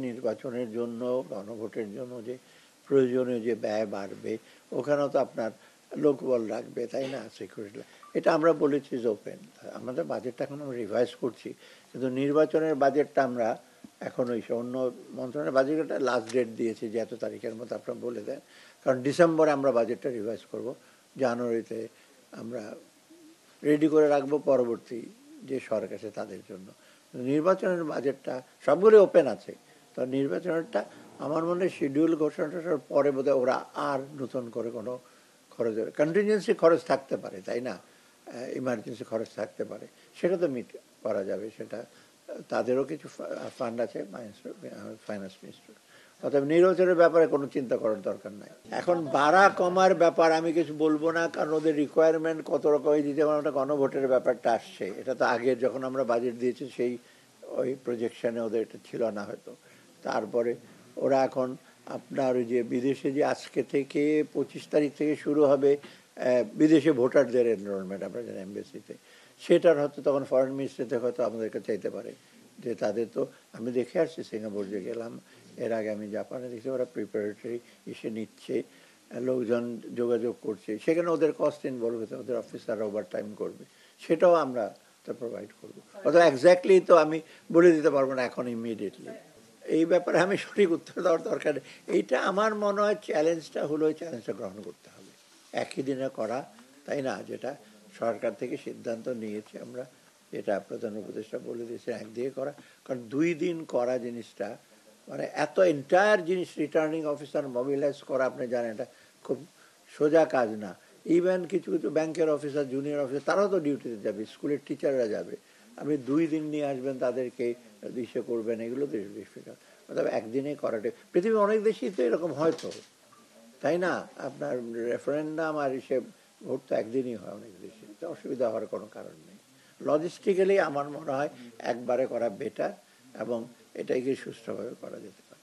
নির্বাচনের জন্য গণভোটের জন্য যে প্রয়োজনীয় যে ব্যয় বাড়বে, ওখানেও তো আপনার লোকবল রাখবে, তাই না? সিকিউরিটি, এটা আমরা বলেছি যে ওপেন। আমাদের বাজেটটা এখন আমরা রিভাইজ করছি, কিন্তু নির্বাচনের বাজেটটা আমরা এখন ওই অন্য মন্ত্রণালয়ের বাজেটটা লাস্ট ডেট দিয়েছি যে এত তারিখের মধ্যে আপনারা বলে দেন, কারণ ডিসেম্বরে আমরা বাজেটটা রিভাইজ করব, জানুয়ারিতে আমরা রেডি করে রাখবো পরবর্তী যে সরকার আছে তাদের জন্য। নির্বাচনের বাজেটটা সবগুলো ওপেন আছে, তো নির্বাচনেরটা আমার মনে হয় শিডিউল ঘোষণাটার পরে বোধহয় ওরা আর নতুন করে কোনো খরচ, কন্টিনজেন্সি খরচ থাকতে পারে, তাই না? ইমার্জেন্সি খরচ থাকতে পারে, সেটা তো মিট করা যাবে, সেটা তাদেরও কিছু ফান্ড আছে ফাইন্যান্স মিনিস্টার। অর্থাৎ নির্বাচনের ব্যাপারে কোনো চিন্তা করার দরকার নাই। এখন বাড়া কমার ব্যাপার আমি কিছু বলবো না, কারণ ওদের রিকোয়ারমেন্ট কত রকমের দিতে পারে, ওটা গণভোটের ব্যাপারটা আসছে। এটা তো আগে যখন আমরা বাজেট দিয়েছি সেই ওই প্রজেকশনে ওদের এটা ছিল না হয়তো। তারপরে ওরা এখন আপনার ওই যে বিদেশে যে আজকে থেকে 25 তারিখ থেকে শুরু হবে বিদেশে ভোটারদের এনরোলমেন্ট, আপনার জানেন এমবেসিতে, সেটার হয়তো তখন ফরেন মিনিস্ট্রিতে হয়তো আমাদেরকে চাইতে পারে যে তাদের তো, আমি দেখে আসছি সিঙ্গাপুর যে গেলাম, এর আগে আমি জাপানে দেখছি ওরা প্রিপারেটরি এসে নিচ্ছে, লোকজন যোগাযোগ করছে, সেখানে ওদের কস্ট ইনভলভ হতে, ওদের অফিসাররা ওভার টাইম করবে, সেটাও আমরা তো প্রোভাইড করবো। অর্থাৎ এক্স্যাক্টলি তো আমি বলে দিতে পারবো না এখন ইমিডিয়েটলি, এই ব্যাপারে আমি সঠিক উত্তর দেওয়ার দরকার নেই। এইটা আমার মনে হয় চ্যালেঞ্জটা হলো, ওই চ্যালেঞ্জটা গ্রহণ করতে হবে, একই দিনে করা, তাই না? যেটা সরকার থেকে সিদ্ধান্ত নিয়েছে আমরা, যেটা প্রধান উপদেষ্টা বলে দিয়েছে একদিকে করা, কারণ 2 দিন করা জিনিসটা, মানে এত এন্টায়ার জিনিস রিটার্নিং অফিসার মোবিলাইজ করা, আপনি জানেন এটা খুব সোজা কাজ না। ইভেন কিছু কিছু ব্যাংকের অফিসার, জুনিয়র অফিসার, তারাও তো ডিউটিতে যাবে, স্কুলের টিচাররা যাবে, আপনি 2 দিন নিয়ে আসবেন তাদেরকে, ইসে করবেন, এগুলো তো ডিফিকাল্ট। তবে একদিনে করাটা, পৃথিবীর অনেক দেশেই তো এরকম হয়তো, তাই না? আপনার রেফারেন্ডাম আর এসে ভোট তো একদিনই হয় অনেক দেশে, তো অসুবিধা হওয়ার কোনো কারণ নেই। লজিস্টিক্যালি আমার মনে হয় একবারে করা বেটার, এবং এটাকে সুষ্ঠুভাবে করা যেতে পারে।